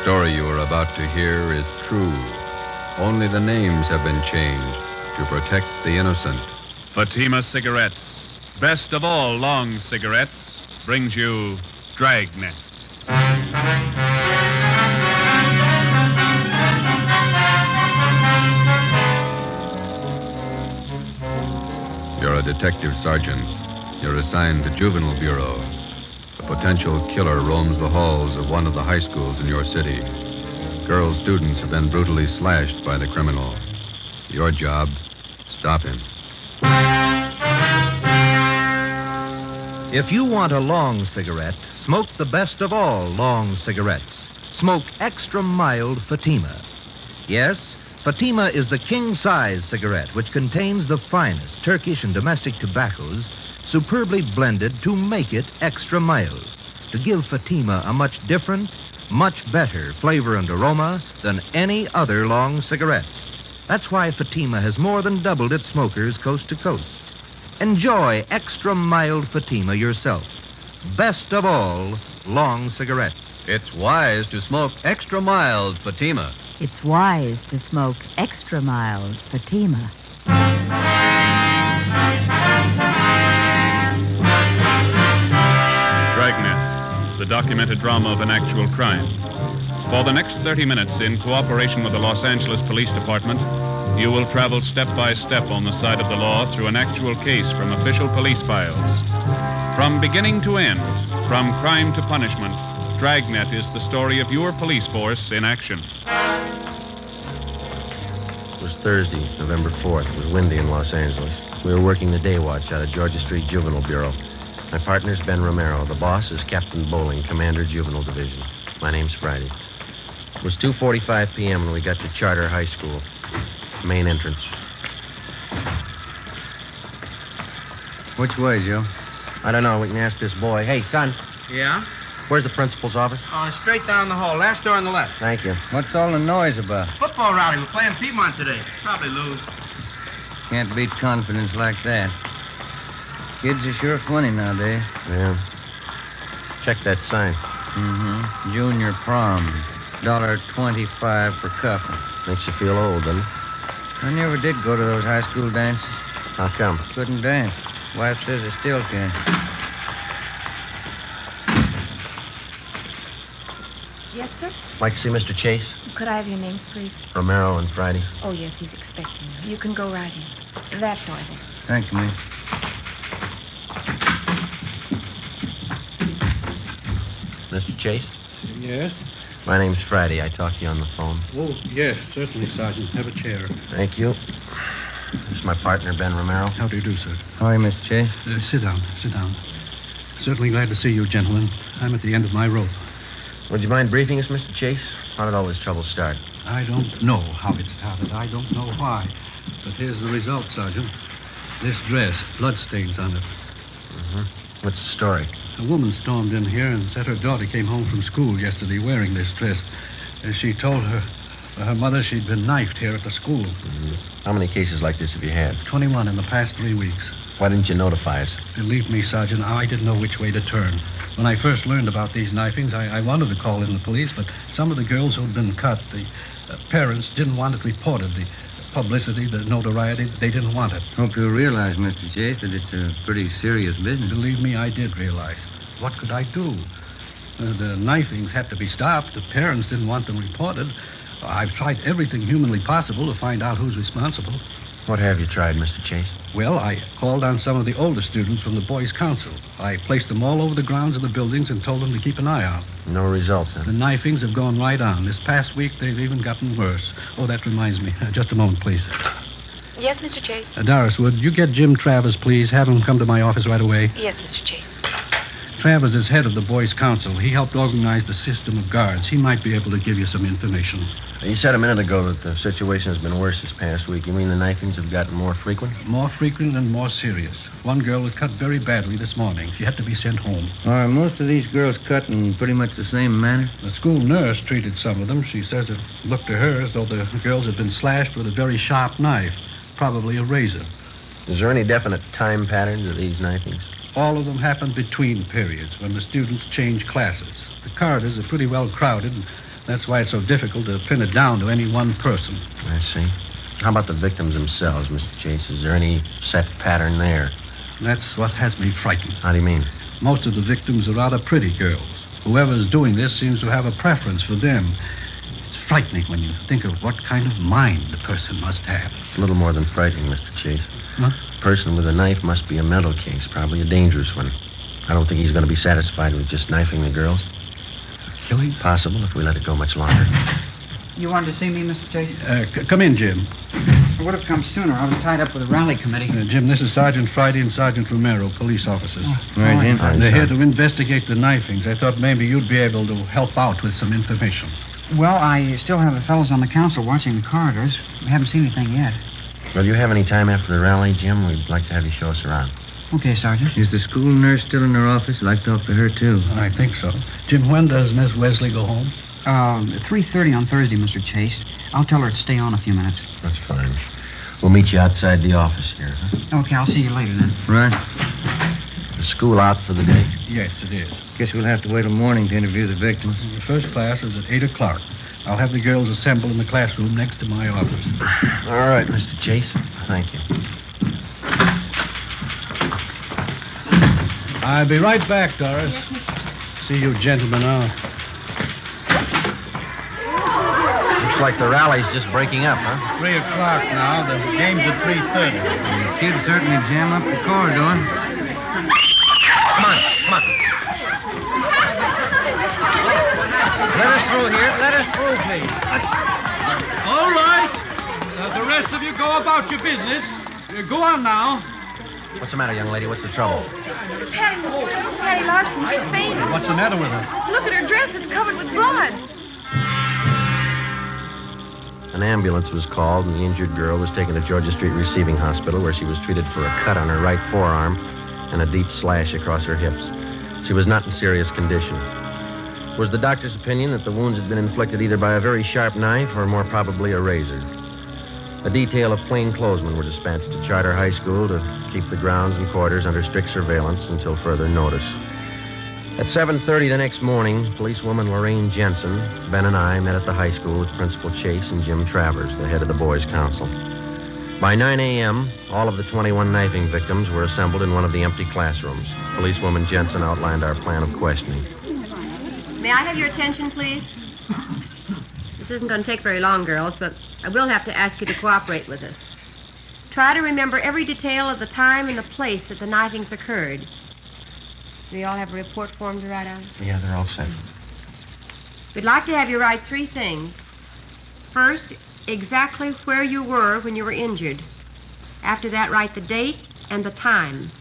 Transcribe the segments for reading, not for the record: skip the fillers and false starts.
story you are about to hear is true. Only the names have been changed to protect the innocent. Fatima Cigarettes, best of all long cigarettes, brings you Dragnet. You're a detective sergeant. You're assigned to Juvenile Bureau. A potential killer roams the halls of one of the high schools in your city. Girl students have been brutally slashed by the criminal. Your job, stop him. If you want a long cigarette, smoke the best of all long cigarettes. Smoke extra mild Fatima. Yes, Fatima is the king-size cigarette which contains the finest Turkish and domestic tobaccos superbly blended to make it extra mild, to give Fatima a much different, much better flavor and aroma than any other long cigarette. That's why Fatima has more than doubled its smokers coast to coast. Enjoy extra mild Fatima yourself. Best of all long cigarettes. It's wise to smoke extra mild Fatima. It's wise to smoke extra mild Fatima. Dragnet, the documented drama of an actual crime. For the next 30 minutes, in cooperation with the Los Angeles Police Department, you will travel step by step on the side of the law through an actual case from official police files. From beginning to end, from crime to punishment, Dragnet is the story of your police force in action. It was Thursday, November 4th. It was windy in Los Angeles. We were working the day watch out of Georgia Street Juvenile Bureau. My partner's Ben Romero. The boss is Captain Bowling, Commander Juvenile Division. My name's Friday. It was 2:45 p.m. when we got to Charter High School. Main entrance. Which way, Joe? I don't know. We can ask this boy. Hey, son, Yeah? where's the principal's office? Straight down the hall. Last door on the left. Thank you. What's all the noise about? Football rally. We're playing Piedmont today. Probably lose. Can't beat confidence like that. Kids are sure funny nowadays. Yeah. Check that sign. Mm-hmm. Junior prom. $1.25 for couple. Makes you feel old, doesn't it? I never did go to those high school dances. How come? Couldn't dance. Wife says I still can. Yes, sir? Like to see Mr. Chase? Could I have your names, please? Romero and Friday. Oh, yes, he's expecting you. You can go right in. That door there. Thank you, ma'am. Mr. Chase? Yes? My name's Friday. I talked to you on the phone. Oh, yes, certainly, Sergeant. Have a chair. Thank you. This is my partner, Ben Romero. How do you do, sir? How are you, Mr. Chase? Sit down, sit down. Certainly glad to see you, gentlemen. I'm at the end of my rope. Would you mind briefing us, Mr. Chase? How did all this trouble start? I don't know how it started. I don't know why. But here's the result, Sergeant. This dress, bloodstains on it. Mm-hmm. What's the story? A woman stormed in here and said her daughter came home from school yesterday wearing this dress. As she told her mother she'd been knifed here at the school. Mm-hmm. How many cases like this have you had? 21 in the past 3 weeks. Why didn't you notify us? Believe me, Sergeant, I didn't know which way to turn. When I first learned about these knifings, I wanted to call in the police, but some of the girls who'd been cut, the parents didn't want it reported. The publicity, the notoriety, they didn't want it. Hope you realize, Mr. Chase, that it's a pretty serious business. Believe me, I did realize. What could I do? The knifings had to be stopped. The parents didn't want them reported. I've tried everything humanly possible to find out who's responsible. What have you tried, Mr. Chase? Well, I called on some of the older students from the Boys' Council. I placed them all over the grounds of the buildings and told them to keep an eye out. No results, huh? The knifings have gone right on. This past week, they've even gotten worse. Oh, that reminds me. Just a moment, please. Yes, Mr. Chase? Doris, would you get Jim Travers, please? Have him come to my office right away. Yes, Mr. Chase. Travers is head of the Boys' Council. He helped organize the system of guards. He might be able to give you some information. You said a minute ago that the situation has been worse this past week. You mean the knifings have gotten more frequent? More frequent and more serious. One girl was cut very badly this morning. She had to be sent home. Are most of these girls cut in pretty much the same manner? The school nurse treated some of them. She says it looked to her as though the girls had been slashed with a very sharp knife, probably a razor. Is there any definite time pattern to these knifings? All of them happen between periods when the students change classes. The corridors are pretty well crowded, That's why it's so difficult to pin it down to any one person. I see. How about the victims themselves, Mr. Chase? Is there any set pattern there? That's what has me frightened. How do you mean? Most of the victims are rather pretty girls. Whoever's doing this seems to have a preference for them. It's frightening when you think of what kind of mind the person must have. It's a little more than frightening, Mr. Chase. Huh? The person with a knife must be a mental case, probably a dangerous one. I don't think he's going to be satisfied with just knifing the girls. Killing? Possible if we let it go much longer. You wanted to see me, Mr. Chase? Come in, Jim. I would have come sooner. I was tied up with a rally committee. Jim, this is Sergeant Friday and Sergeant Romero, police officers. Right, Jim. Hi, They're here Sergeant. to investigate the knifings. I thought maybe you'd be able to help out with some information. Well, I still have the fellows on the council watching the corridors. We haven't seen anything yet. Well, do you have any time after the rally, Jim? We'd like to have you show us around. Okay, Sergeant. Is the school nurse still in her office? I'd like to talk to her, too. I think so. Jim, when does Miss Wesley go home? 3:30 on Thursday, Mr. Chase. I'll tell her to stay on a few minutes. That's fine. We'll meet you outside the office here, huh? Okay, I'll see you later then. Right. Is school out for the day? Yes, it is. Guess we'll have to wait till morning to interview the victims. The first class is at 8 o'clock. I'll have the girls assemble in the classroom next to my office. All right, Mr. Chase. Thank you. I'll be right back, Doris. See you gentlemen out. Looks like the rally's just breaking up, huh? 3 o'clock now. The game's at 3:30. The kids certainly jam up the corridor. Come on, come on. Let us through here. Let us through, please. All right. The rest of you go about your business. Go on now. What's the matter, young lady? What's the trouble? Patty Larson, she's fainted. What's the matter with her? Look at her dress. It's covered with blood. An ambulance was called, and the injured girl was taken to Georgia Street Receiving Hospital, where she was treated for a cut on her right forearm and a deep slash across her hips. She was not in serious condition. It was the doctor's opinion that the wounds had been inflicted either by a very sharp knife or more probably a razor. A detail of plainclothesmen were dispatched to Charter High School to keep the grounds and quarters under strict surveillance until further notice. At 7:30 the next morning, policewoman Lorraine Jensen, Ben and I met at the high school with Principal Chase and Jim Travers, the head of the boys' council. By 9 a.m., all of the 21 knifing victims were assembled in one of the empty classrooms. Policewoman Jensen outlined our plan of questioning. May I have your attention, please? This isn't going to take very long, girls, but I will have to ask you to cooperate with us. Try to remember every detail of the time and the place that the knifings occurred. Do you all have a report form to write out? Yeah, they're all set. We'd like to have you write 3 things. First, exactly where you were when you were injured. After that, write the date and the time.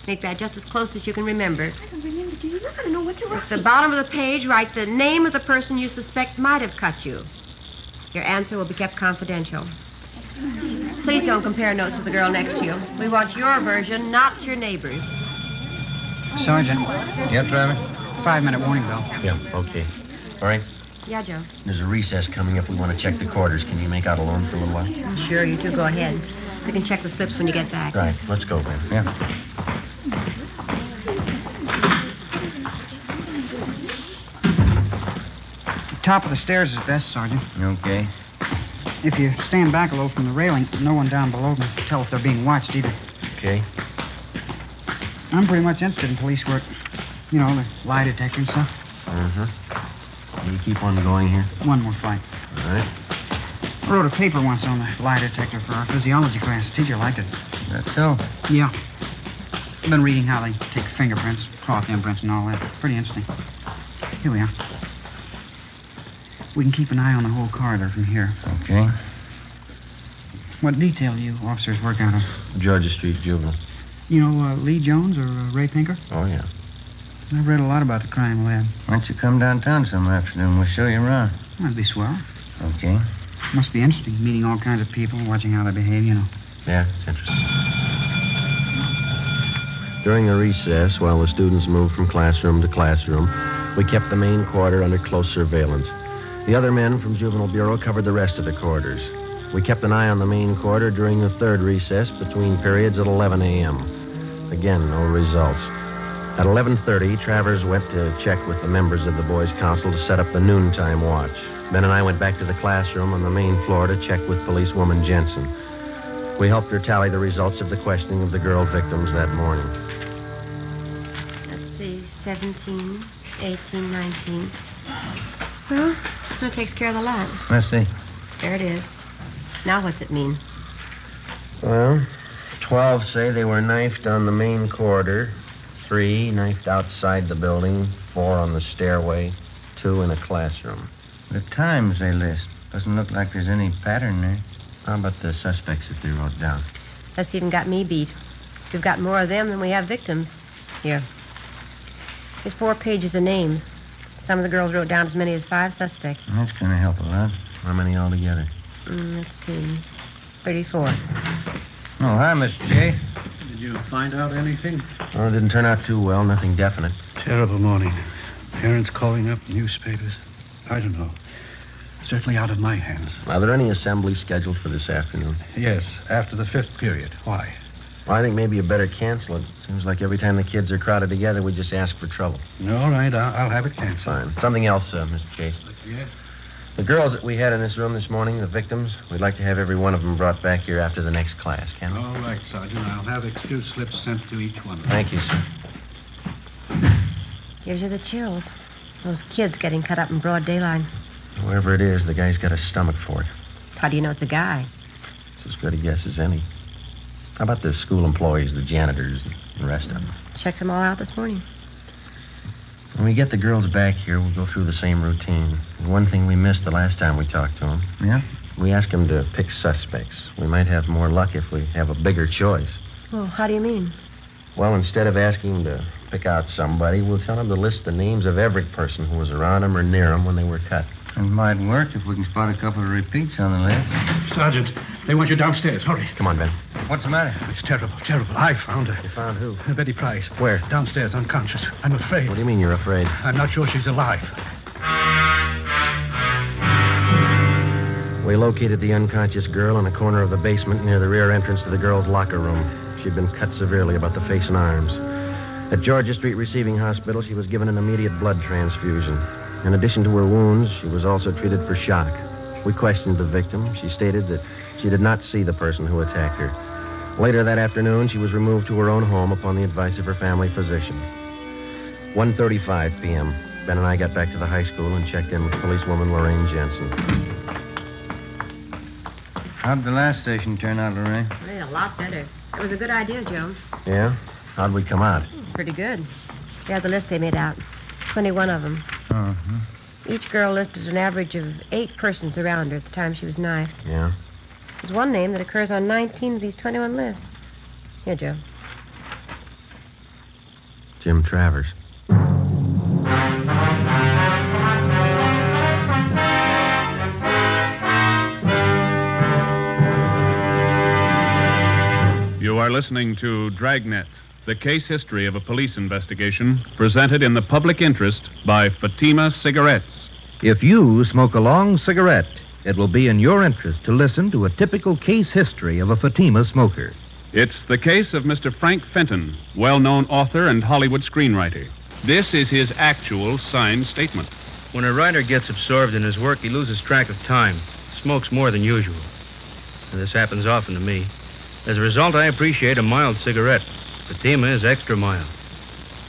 Make that just as close as you can remember. I don't remember, do you? I don't know what to write. At the bottom of the page, write the name of the person you suspect might have cut you. Your answer will be kept confidential. Please don't compare notes with the girl next to you. We want your version, not your neighbor's. Sergeant, Yep, Travis? 5-minute warning bell. Yeah, okay. All right, Yeah, Joe. there's a recess coming up. We want to check the quarters. Can you make out alone for a little while? Sure, you two go ahead. We can check the slips when you get back. Right, let's go, Ben. Yeah. Top of the stairs is best, Sergeant. Okay. If you stand back a little from the railing, no one down below can tell if they're being watched either. Okay. I'm pretty much interested in police work. You know, the lie detector and stuff. Mm-hmm. You keep on going here? One more flight. All right. I wrote a paper once on the lie detector for our physiology class. The teacher liked it. That's so. Yeah. I've been reading how they take fingerprints, cloth imprints, and all that. Pretty interesting. Here we are. We can keep an eye on the whole corridor from here. Okay. What detail do you officers work out of? Georgia Street Juvenile. You know Lee Jones or Ray Pinker? Oh, yeah. I've read a lot about the crime lab. Why don't you come downtown some afternoon? We'll show you around. That'd be swell. Okay. Must be interesting, meeting all kinds of people, watching how they behave, you know. Yeah, it's interesting. During the recess, while the students moved from classroom to classroom, we kept the main quarter under close surveillance. The other men from Juvenile Bureau covered the rest of the quarters. We kept an eye on the main quarter during the third recess between periods at 11 a.m. Again, no results. At 11:30, Travers went to check with the members of the boys' council to set up the noontime watch. Ben and I went back to the classroom on the main floor to check with policewoman Jensen. We helped her tally the results of the questioning of the girl victims that morning. Let's see, 17, 18, 19. Well, that takes care of the lot. Let's see. There it is. Now what's it mean? Well, 12 say they were knifed on the main corridor, 3 knifed outside the building, 4 on the stairway, 2 in a classroom. The times they list. Doesn't look like there's any pattern there. How about the suspects that they wrote down? That's even got me beat. We've got more of them than we have victims. Here. There's 4 pages of names. Some of the girls wrote down as many as 5 suspects. That's going to help a lot. How many altogether? Let's see. 34. Oh, hi, Mr. J. Did you find out anything? Well, it didn't turn out too well. Nothing definite. Terrible morning. Parents calling up, newspapers. I don't know. Certainly out of my hands. Are there any assemblies scheduled for this afternoon? Yes, after the 5th period. Why? Well, I think maybe you better cancel it. Seems like every time the kids are crowded together, we just ask for trouble. All right, I'll have it canceled. Fine. Something else, Mr. Chase. Yes? The girls that we had in this room this morning, the victims, we'd like to have every one of them brought back here after the next class, can we? All right, Sergeant. I'll have excuse slips sent to each one of them. Thank you, sir. Gives you the chills. Those kids getting cut up in broad daylight. Whoever it is, the guy's got a stomach for it. How do you know it's a guy? It's as good a guess as any. How about the school employees, the janitors, and the rest of them? Checked them all out this morning. When we get the girls back here, we'll go through the same routine. One thing we missed the last time we talked to them. Yeah? We asked them to pick suspects. We might have more luck if we have a bigger choice. Well, how do you mean? Well, instead of asking them to pick out somebody, we'll tell them to list the names of every person who was around them or near them when they were cut. It might work if we can spot a couple of repeats on the list. Sergeant, they want you downstairs. Hurry. Come on, Ben. What's the matter? It's terrible, terrible. I found her. You found who? Betty Price. Where? Downstairs, unconscious. I'm afraid. What do you mean you're afraid? I'm not sure she's alive. We located the unconscious girl in a corner of the basement near the rear entrance to the girls' locker room. She'd been cut severely about the face and arms. At Georgia Street Receiving Hospital, she was given an immediate blood transfusion. In addition to her wounds, she was also treated for shock. We questioned the victim. She stated that she did not see the person who attacked her. Later that afternoon, she was removed to her own home upon the advice of her family physician. 1:35 p.m., Ben and I got back to the high school and checked in with policewoman Lorraine Jensen. How'd the last station turn out, Lorraine? Really, a lot better. It was a good idea, Joe. Yeah? How'd we come out? Pretty good. Yeah, the list they made out. 21 of them. Uh-huh. Each girl listed an average of 8 persons around her at the time she was knifed. Yeah? There's one name that occurs on 19 of these 21 lists. Here, Joe. Jim Travers. You are listening to Dragnet, the case history of a police investigation presented in the public interest by Fatima Cigarettes. If you smoke a long cigarette, it will be in your interest to listen to a typical case history of a Fatima smoker. It's the case of Mr. Frank Fenton, well-known author and Hollywood screenwriter. This is his actual signed statement. When a writer gets absorbed in his work, he loses track of time, smokes more than usual. And this happens often to me. As a result, I appreciate a mild cigarette. Fatima is extra mild.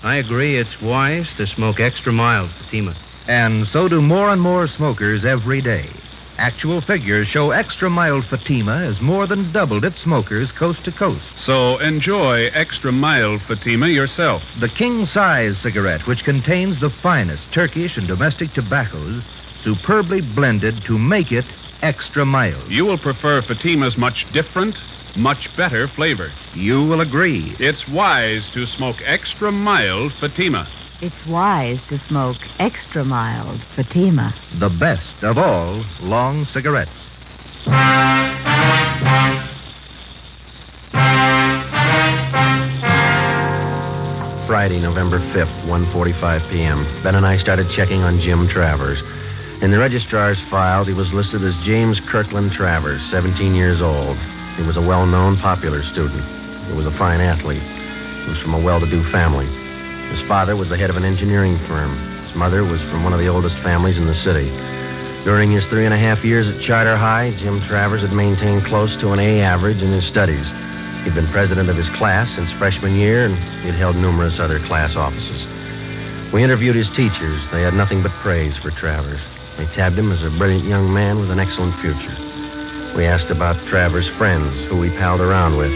I agree it's wise to smoke extra mild Fatima. And so do more and more smokers every day. Actual figures show extra mild Fatima has more than doubled its smokers coast to coast. So enjoy extra mild Fatima yourself. The king-size cigarette, which contains the finest Turkish and domestic tobaccos, superbly blended to make it extra mild. You will prefer Fatima's much different, much better flavor. You will agree. It's wise to smoke extra mild Fatima. It's wise to smoke extra mild Fatima. The best of all long cigarettes. Friday, November 5th, 1:45 p.m. Ben and I started checking on Jim Travers. In the registrar's files, he was listed as James Kirkland Travers, 17 years old. He was a well-known, popular student. He was a fine athlete. He was from a well-to-do family. His father was the head of an engineering firm. His mother was from one of the oldest families in the city. During his 3.5 years at Charter High, Jim Travers had maintained close to an A average in his studies. He'd been president of his class since freshman year, and he'd held numerous other class offices. We interviewed his teachers. They had nothing but praise for Travers. They tabbed him as a brilliant young man with an excellent future. We asked about Travers' friends, who he palled around with.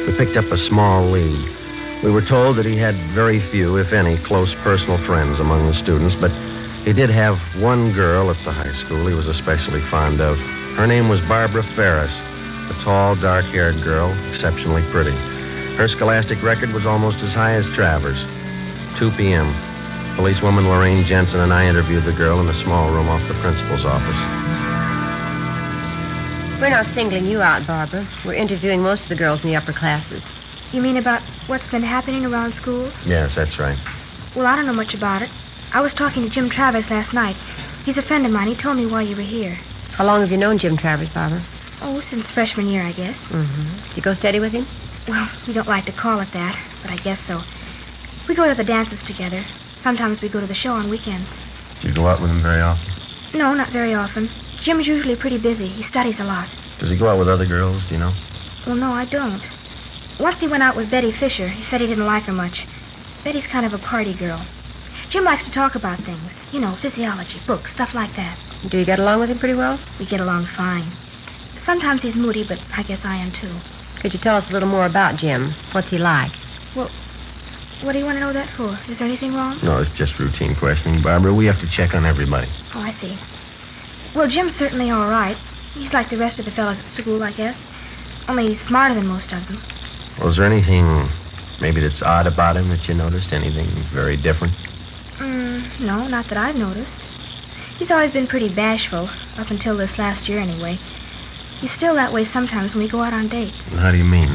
We picked up a small lead. We were told that he had very few, if any, close personal friends among the students, but he did have one girl at the high school he was especially fond of. Her name was Barbara Ferris, a tall, dark-haired girl, exceptionally pretty. Her scholastic record was almost as high as Travers. 2 p.m. Policewoman Lorraine Jensen and I interviewed the girl in a small room off the principal's office. We're not singling you out, Barbara. We're interviewing most of the girls in the upper classes. You mean about what's been happening around school? Yes, that's right. Well, I don't know much about it. I was talking to Jim Travers last night. He's a friend of mine. He told me why you were here. How long have you known Jim Travers, Barbara? Oh, since freshman year, I guess. You go steady with him? Well, we don't like to call it that, but I guess so. We go to the dances together. Sometimes we go to the show on weekends. Do you go out with him very often? No, not very often. Jim's usually pretty busy. He studies a lot. Does he go out with other girls, do you know? Well, no, I don't. Once he went out with Betty Fisher. He said he didn't like her much. Betty's kind of a party girl. Jim likes to talk about things. You know, physiology, books, stuff like that. Do you get along with him pretty well? We get along fine. Sometimes he's moody, but I guess I am too. Could you tell us a little more about Jim? What's he like? Well, what do you want to know that for? Is there anything wrong? No, it's just routine questioning, Barbara. We have to check on everybody. Oh, I see. Well, Jim's certainly all right. He's like the rest of the fellows at school, I guess. Only he's smarter than most of them. Well, is there anything maybe that's odd about him that you noticed? Anything very different? No, not that I've noticed. He's always been pretty bashful, up until this last year anyway. He's still that way sometimes when we go out on dates. How do you mean?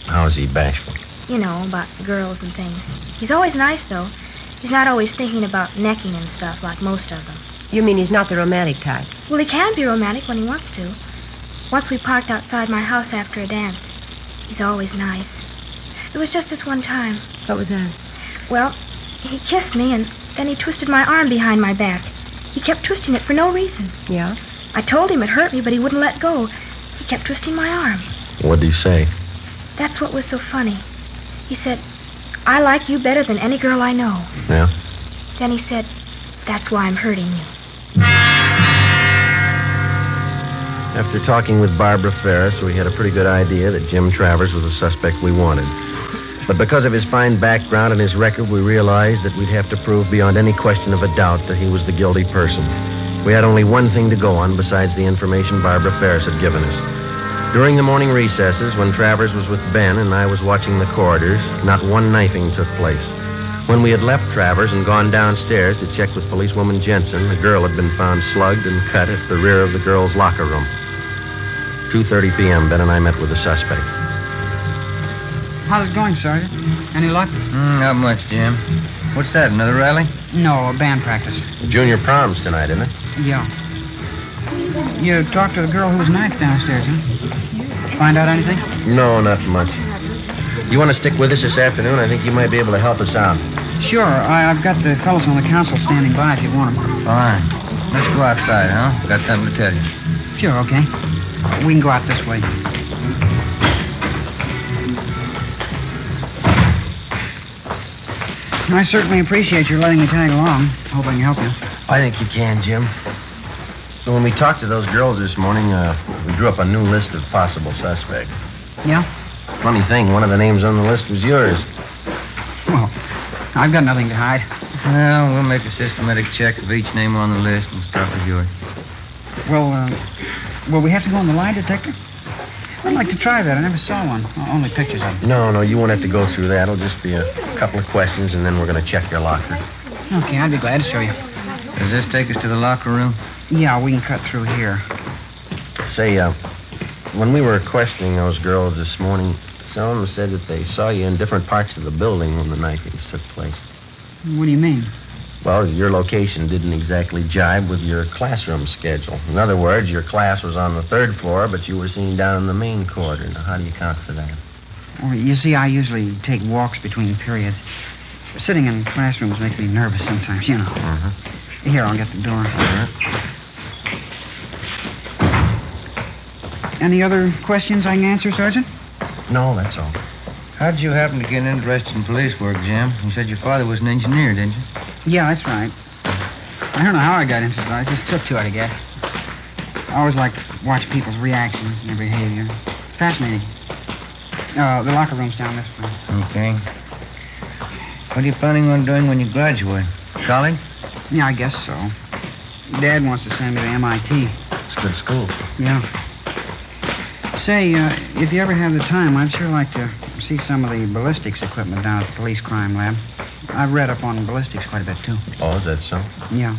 How is he bashful? You know, about girls and things. He's always nice, though. He's not always thinking about necking and stuff like most of them. You mean he's not the romantic type? Well, he can be romantic when he wants to. Once we parked outside my house after a dance. He's always nice. There was just this one time. What was that? Well, he kissed me, and then he twisted my arm behind my back. He kept twisting it for no reason. Yeah? I told him it hurt me, but he wouldn't let go. He kept twisting my arm. What'd he say? That's what was so funny. He said, "I like you better than any girl I know." Yeah? Then he said, "That's why I'm hurting you." After talking with Barbara Ferris, we had a pretty good idea that Jim Travers was the suspect we wanted. But because of his fine background and his record, we realized that we'd have to prove beyond any question of a doubt that he was the guilty person. We had only one thing to go on besides the information Barbara Ferris had given us. During the morning recesses, when Travers was with Ben and I was watching the corridors, not one knifing took place. When we had left Travers and gone downstairs to check with policewoman Jensen, a girl had been found slugged and cut at the rear of the girls' locker room. 2:30 p.m., Ben and I met with the suspect. How's it going, Sergeant? Any luck? Not much, Jim. What's that, another rally? No, a band practice. The junior prom's tonight, isn't it? Yeah. You talked to the girl who was knifed downstairs, huh? Find out anything? No, not much. You want to stick with us this afternoon? I think you might be able to help us out. Sure. I've got the fellows on the council standing by if you want them. Fine. Let's go outside, huh? Got something to tell you. Sure, okay. We can go out this way. I certainly appreciate your letting me tag along. Hope I can help you. I think you can, Jim. So when we talked to those girls this morning, we drew up a new list of possible suspects. Yeah? Funny thing, one of the names on the list was yours. Well, I've got nothing to hide. Well, we'll make a systematic check of each name on the list and start with yours. Well, will we have to go on the lie detector? I'd like to try that. I never saw one. Only pictures of it. No, you won't have to go through that. It'll just be a couple of questions, and then we're going to check your locker. Okay, I'd be glad to show you. Does this take us to the locker room? Yeah, we can cut through here. Say, when we were questioning those girls this morning, some of them said that they saw you in different parts of the building when the knifings took place. What do you mean? Well, your location didn't exactly jibe with your classroom schedule. In other words, your class was on the 3rd floor, but you were seen down in the main corridor. Now, how do you account for that? Well, you see, I usually take walks between periods. Sitting in classrooms makes me nervous sometimes, you know. Uh-huh. Here, I'll get the door. All right. Any other questions I can answer, Sergeant? No, that's all. How'd you happen to get interested in police work, Jim? You said your father was an engineer, didn't you? Yeah, that's right. I don't know how I got interested. I just took to it, I guess. I always liked to watch people's reactions and their behavior. Fascinating. The locker room's down this way. Okay. What are you planning on doing when you graduate? College? Yeah, I guess so. Dad wants to send me to MIT. It's a good school. Yeah. Say, if you ever have the time, I'd sure like to see some of the ballistics equipment down at the police crime lab. I've read up on ballistics quite a bit, too. Oh, is that so? Yeah.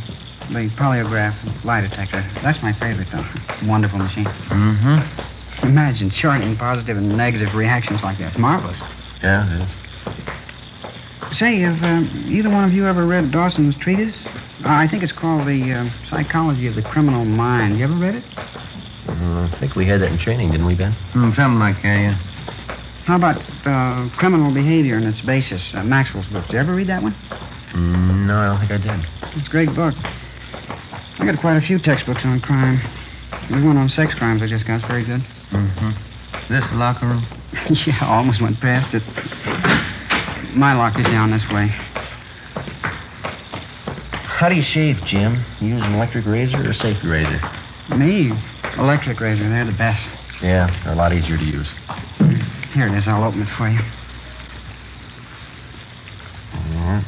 The polygraph lie detector. That's my favorite, though. Wonderful machine. Mm-hmm. Imagine charting positive and negative reactions like that. It's marvelous. Yeah, it is. Say, have either one of you ever read Dawson's treatise? I think it's called The Psychology of the Criminal Mind. You ever read it? I think we had that in training, didn't we, Ben? Something like that, yeah. How about Criminal Behavior and Its Basis, Maxwell's book? Did you ever read that one? No, I don't think I did. It's a great book. I got quite a few textbooks on crime. There's one on sex crimes I just got. It's very good. Mm-hmm. This the locker room? Yeah, I almost went past it. My locker's down this way. How do you shave, Jim? You use an electric razor or a safety razor? Me? Electric razor. They're the best. Yeah, they're a lot easier to use. Here it is. I'll open it for you. All right.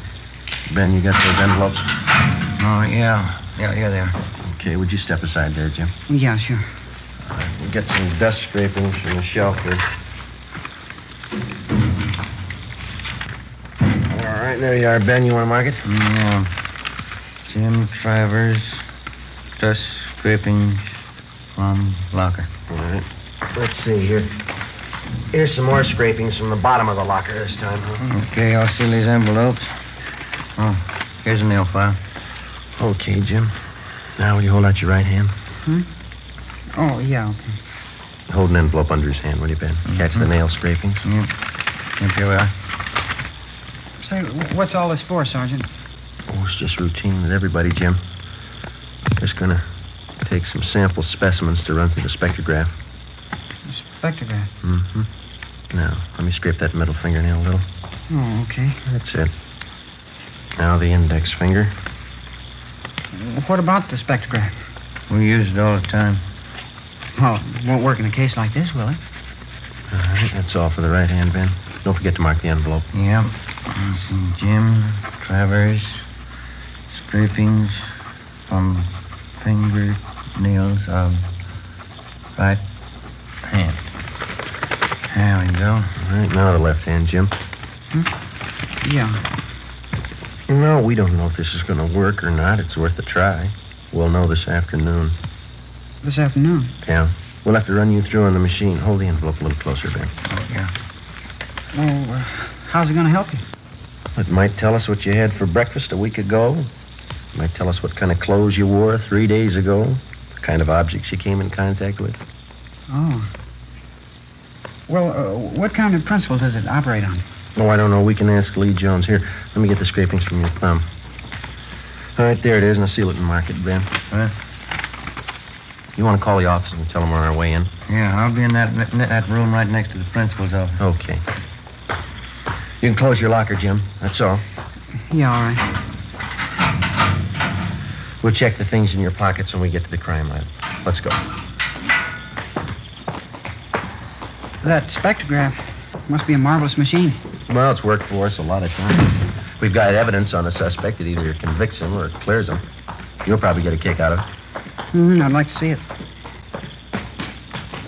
Ben, you got those envelopes? Oh, yeah. Yeah, they are. Okay, would you step aside there, Jim? Yeah, sure. We'll get some dust scrapings from the shelf here. All right, there you are, Ben. You want to mark it? Yeah. Jim Travers, dust scrapings from locker. All right. Let's see here. Here's some more scrapings from the bottom of the locker this time, huh? Okay, I'll seal these envelopes. Oh, here's a nail file. Okay, Jim. Now, will you hold out your right hand? Oh, yeah, okay. Hold an envelope under his hand, will you, Ben? Catch the nail scrapings. Yep, here we are. Say, what's all this for, Sergeant? Oh, it's just routine with everybody, Jim. Just gonna take some sample specimens to run through the spectrograph. The spectrograph? Mm-hmm. Now, let me scrape that middle fingernail a little. Oh, okay. That's it. Now the index finger. What about the spectrograph? We use it all the time. Well, it won't work in a case like this, will it? All right, that's all for the right hand, Ben. Don't forget to mark the envelope. Yep. Let's see. Jim Travers, scrapings from fingernails of right hand. There we go. All right, now the left hand, Jim. Yeah. No, we don't know if this is going to work or not. It's worth a try. We'll know this afternoon. This afternoon? Yeah. We'll have to run you through on the machine. Hold the envelope a little closer, Ben. Oh, yeah. Well, how's it going to help you? It might tell us what you had for breakfast a week ago. It might tell us what kind of clothes you wore 3 days ago. The kind of objects you came in contact with. Oh. Well, what kind of principle does it operate on? Oh, I don't know. We can ask Lee Jones. Here, let me get the scrapings from your thumb. All right, there it is. Now seal it and mark it, Ben. Huh? You want to call the office and tell them we're on our way in? Yeah, I'll be in that room right next to the principal's office. Okay. You can close your locker, Jim. That's all. Yeah, all right. We'll check the things in your pockets when we get to the crime lab. Let's go. That spectrograph must be a marvelous machine. Well, it's worked for us a lot of times. We've got evidence on a suspect that either convicts him or clears him. You'll probably get a kick out of it. I'd like to see it.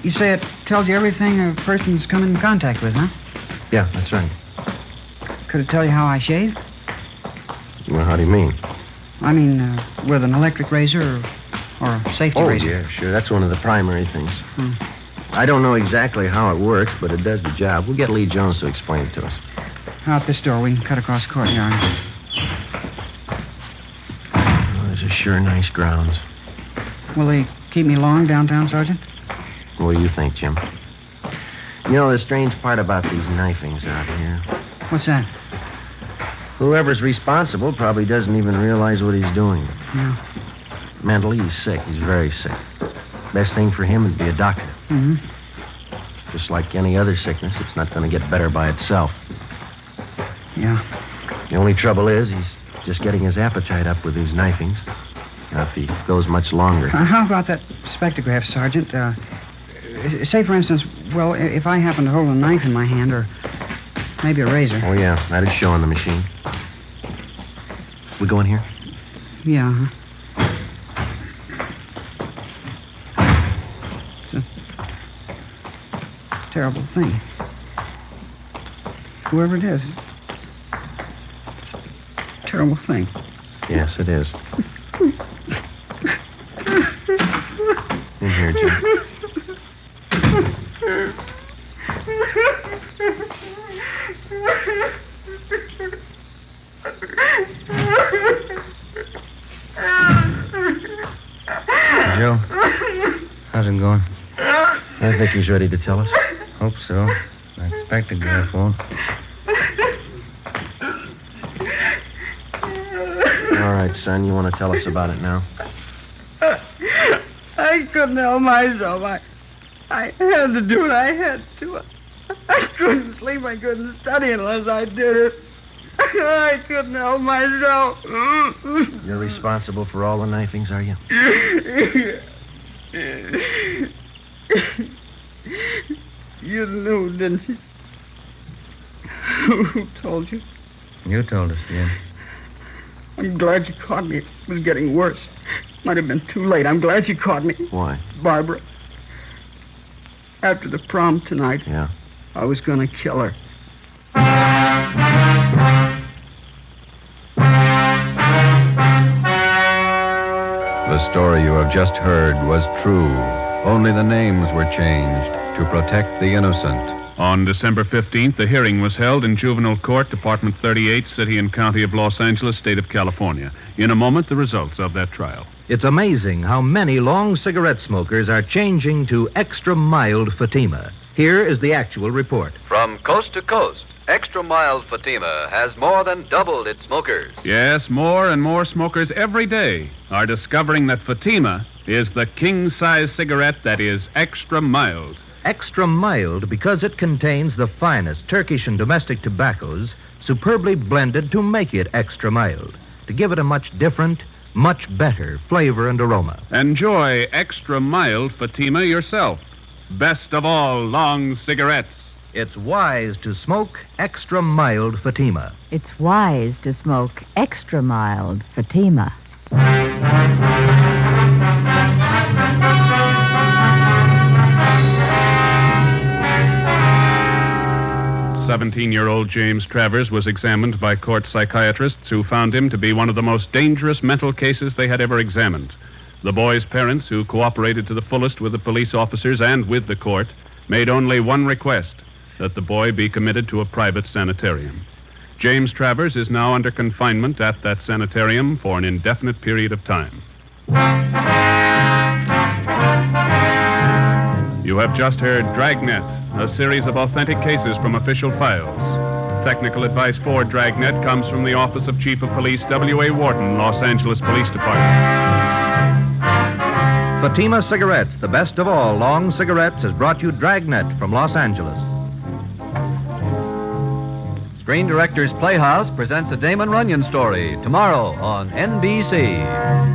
You say it tells you everything a person's come in contact with, huh? Yeah, that's right. Could it tell you how I shave? Well, how do you mean? I mean, with an electric razor or a safety razor. Oh, yeah, sure. That's one of the primary things. I don't know exactly how it works, but it does the job. We'll get Lee Jones to explain it to us. Out this door. We can cut across the courtyard. Oh, these are sure nice grounds. Will they keep me long downtown, Sergeant? What do you think, Jim? You know, the strange part about these knifings out here... What's that? Whoever's responsible probably doesn't even realize what he's doing. No. Mentally, he's sick. He's very sick. Best thing for him would be a doctor. Mm-hmm. Just like any other sickness, it's not going to get better by itself. Yeah. The only trouble is he's just getting his appetite up with these knifings. Now, if he goes much longer... How about that spectrograph, Sergeant? Say, for instance, well, if I happen to hold a knife in my hand, or maybe a razor. Oh, yeah, that'd show on the machine. We go in here? Yeah, huh? It's a terrible thing. Whoever it is. Terrible thing. Yes, it is. In here, Jim. Joe, how's it going? I think he's ready to tell us. Hope so. I expect the graph won't. All right, son, you want to tell us about it now? I couldn't help myself. I had to do it. I had to. I couldn't sleep. I couldn't study unless I did it. I couldn't help myself. You're responsible for all the knifings, are you? You knew, didn't you? Who told you? You told us, Jim. I'm glad you caught me. It was getting worse. Might have been too late. I'm glad you caught me. Why? Barbara. After the prom tonight, Yeah. I was going to kill her. The story you have just heard was true. Only the names were changed to protect the innocent. On December 15th, the hearing was held in Juvenile Court, Department 38, City and County of Los Angeles, State of California. In a moment, the results of that trial. It's amazing how many long cigarette smokers are changing to extra mild Fatima. Here is the actual report. From coast to coast, Extra Mild Fatima has more than doubled its smokers. Yes, more and more smokers every day are discovering that Fatima is the king-size cigarette that is extra mild. Extra mild because it contains the finest Turkish and domestic tobaccos superbly blended to make it extra mild, to give it a much different, much better flavor and aroma. Enjoy extra mild Fatima yourself. Best of all long cigarettes. It's wise to smoke extra mild Fatima. It's wise to smoke extra mild Fatima. 17-year-old James Travers was examined by court psychiatrists who found him to be one of the most dangerous mental cases they had ever examined. The boy's parents, who cooperated to the fullest with the police officers and with the court, made only one request, that the boy be committed to a private sanitarium. James Travers is now under confinement at that sanitarium for an indefinite period of time. You have just heard Dragnet, a series of authentic cases from official files. Technical advice for Dragnet comes from the Office of Chief of Police W.A. Wharton, Los Angeles Police Department. Fatima Cigarettes, the best of all long cigarettes, has brought you Dragnet from Los Angeles. Screen Directors Playhouse presents a Damon Runyon story tomorrow on NBC.